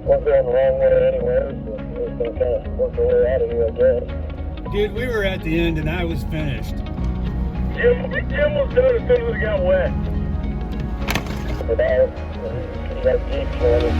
We're going the wrong way anyway, so we're going to kind of work our way out of here, I guess. Dude, we were at the end and I was finished. Jim was done as soon as it got wet. Without, you got a Jeep running.